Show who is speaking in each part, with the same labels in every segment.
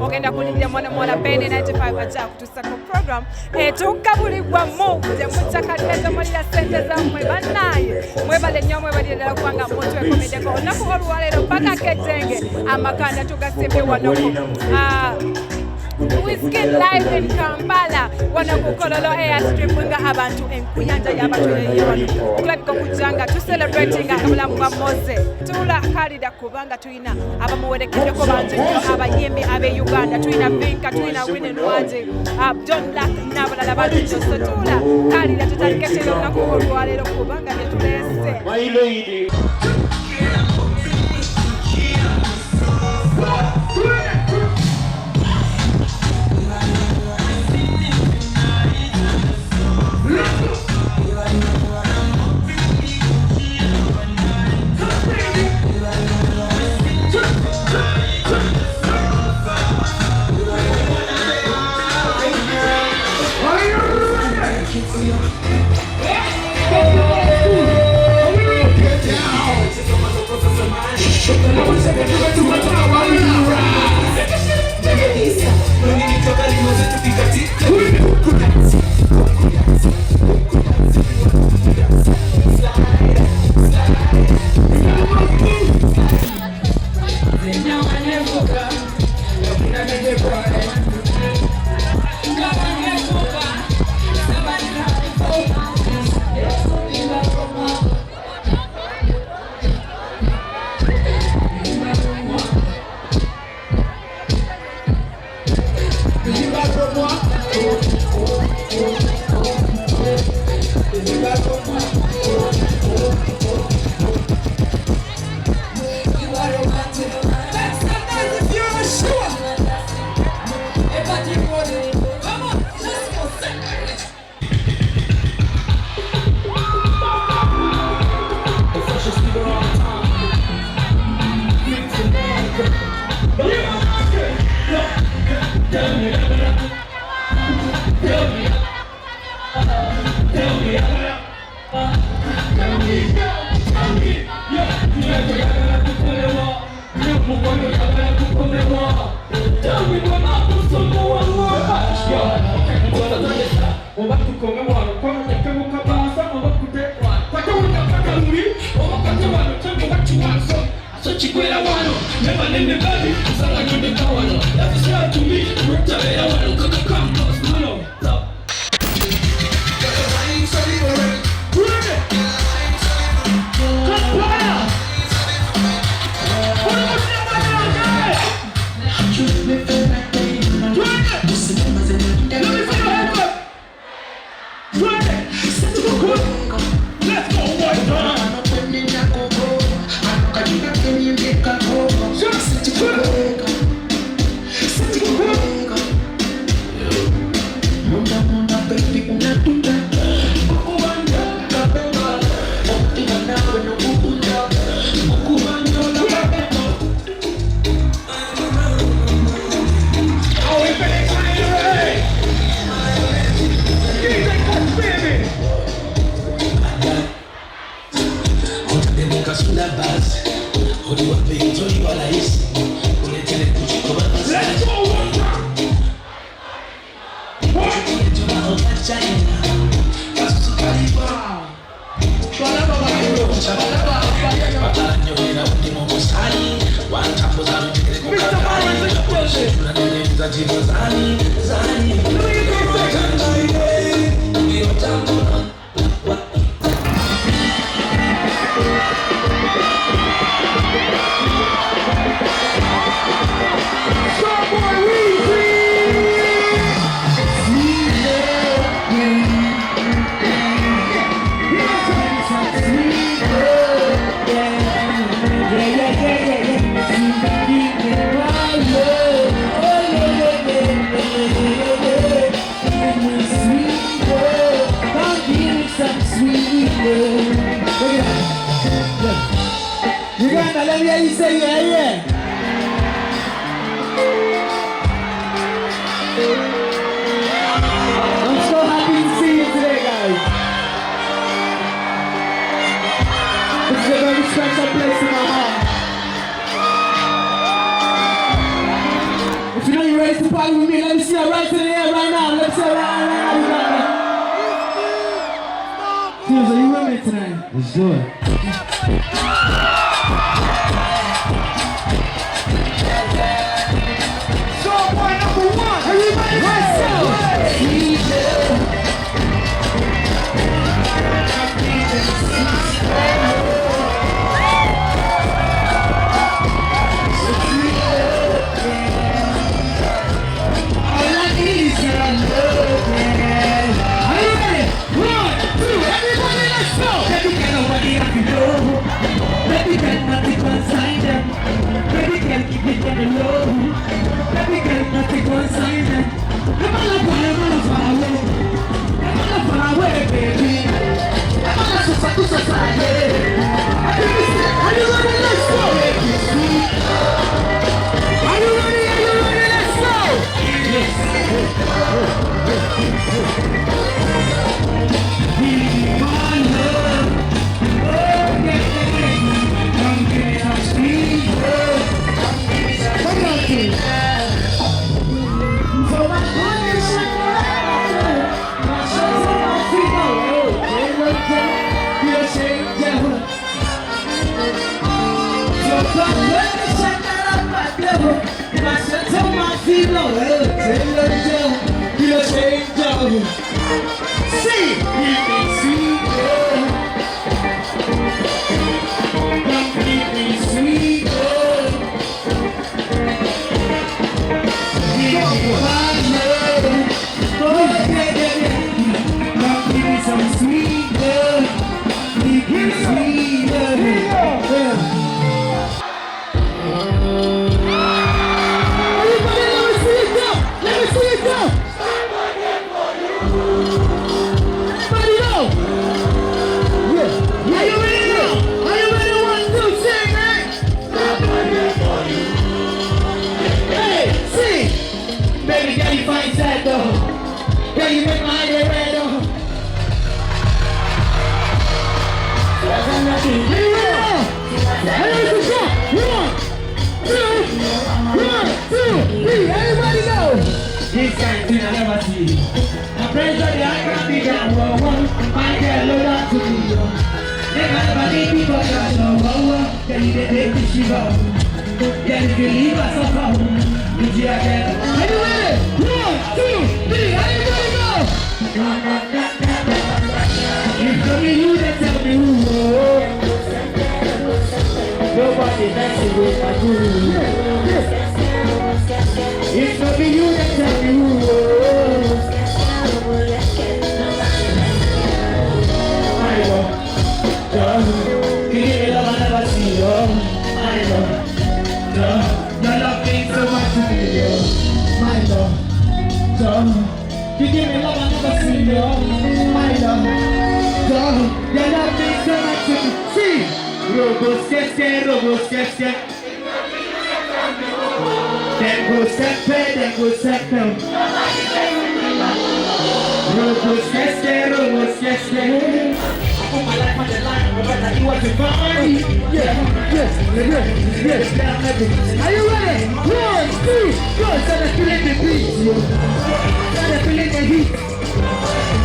Speaker 1: ogenda kulidde mwana Bene 95 ajja kutuusa ku program etukabulibwa mu gye mucakaliza mulira ssente zammwe bannaye mwebale nnyo mwebalire ddala kubanga mutwekomedeko olunaku olwaleero bakakejenge amakanda tugasimbye wanoko Wizkid live in Kampala wanakukololo airstrip nga abantu enkuyanja y'abatweye wano kulabika okujjanga tucelebrating obulamu bwa Mose tula kalida kubanga tulina abamuwerekeddeko bangi nnyo abayimbi ab'e Uganda tulina Vinka tulina Winnie Nwaje John Black n'abalala bangi nnyo so tula kalida tutaliketera olunaku olwaleero kubanga bye tuleese. My lady.
Speaker 2: Uganda, let me hear you say yeah. I'm so happy to see you today, guys. This is a very special place in my heart. If you know you're ready ready to party with me? Let me see you right in the air right now. Let me see you right now. Tears, are you with me tonight? Let's do it. Song point number 1. Everybody, let's go. This kind of thing I never see. My friends are the I be down one. My girl load up to me. They never need me but I know. Then you take the shiva. Then if you leave us a phone, did you again? Are you ready? 1, 2, 3, everybody go! If tell me who, then tell me who. Nobody messing with my guru. If not be you, then tell me who. I love, give me love I never see, I love, your love means so much to me, my love, you give me love I never see, my love, your love means so much to me. See, Robos, then go step, then go step down. Robos, yes. I put my life on the line, but I do what you want. Yes. Are you ready? 1, 2, go. Start feeling the beat. Start feeling the heat.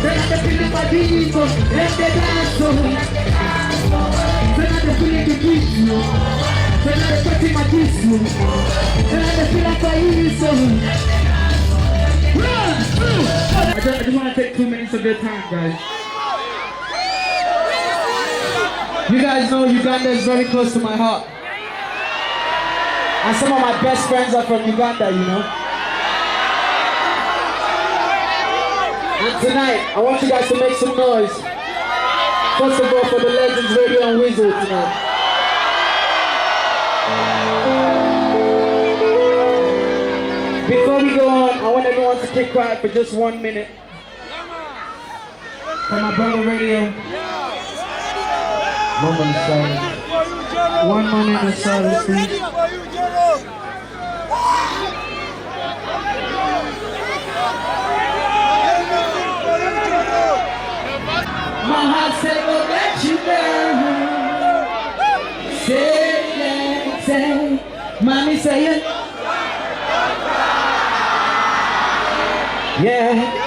Speaker 2: Start feeling my beat. Let the dance go. Start feeling the beat. Then I'm touching my teeth. Then I feel like I eat so. I just want to take 2 minutes of your time, guys. You guys know Uganda is very close to my heart. And some of my best friends are from Uganda, you know. And tonight, I want you guys to make some noise. First of all, for the Legends Radio and Wizkid tonight. Before we go on, I want everyone to keep quiet for just 1 minute. For my brother radio. Moment of silence. 1 moment of silence, please. My heart said, "We'll let you down." Say, mommy say it. Yeah.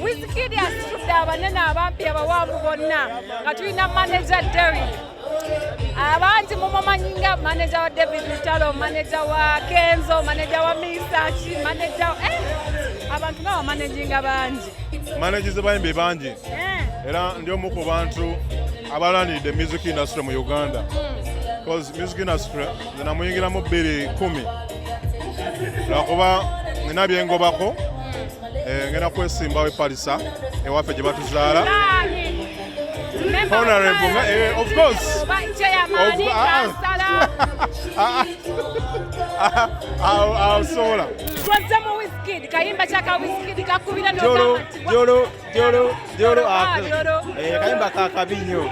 Speaker 1: Wizkid asitudde abanene abampi abawanvu bonna nga tulina manager Derry. Abangi mumumanyi nga manager wa David Lutalo, manager wa Kenzo, manager wa Misachi, manager abantu nga bamanaginga bangi.
Speaker 3: Managers bayimbi bangi. Era ndi omu ku bantu abalanidde music industry mu Uganda. Because music industry namuyingiramu 2010. Lwakuba nina byengobako ngenda kwesimbawo epalisa ewaffe gye batuzaala. Honorable, of course. I'll sola.
Speaker 1: Wizkid, kayimba chaka Wizkid kakubira no
Speaker 3: Jolo. Kayimba kakabinyo.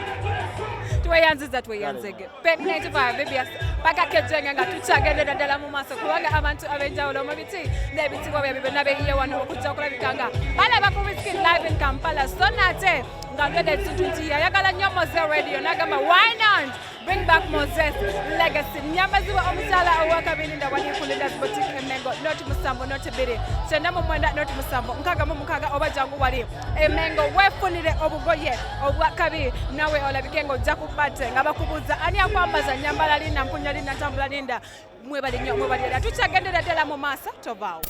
Speaker 1: Tweyanzege. Pep 95 baby bakakejjenga nga tuchagendera ddala mu maaso kubanga abantu abenjawulo mu biti n'ebitibwa bye nabeyiye wano okujja okulabika nga balaba ku Wizkid live in Kampala. So nate nga ngede tututi yayagala nnyo Moses Radio n'agamba why not bring back Moses legacy. Nyamazibwa omukyala owakabiri nda wali ku Leaders Boutique Emengo noti musambo noti biri kyenda mu mwenda noti musambo nkaga mu mukaga oba jangu wali Emengo wefunire obugoye obwakabiri nawe olabike ng'ojja kubate nga bakubuuza ani akwambaza nyambala linda mpunya linda ntambula linda mwebali nnyo mwebali era tukyagendera ddala mu maaso tovaawo.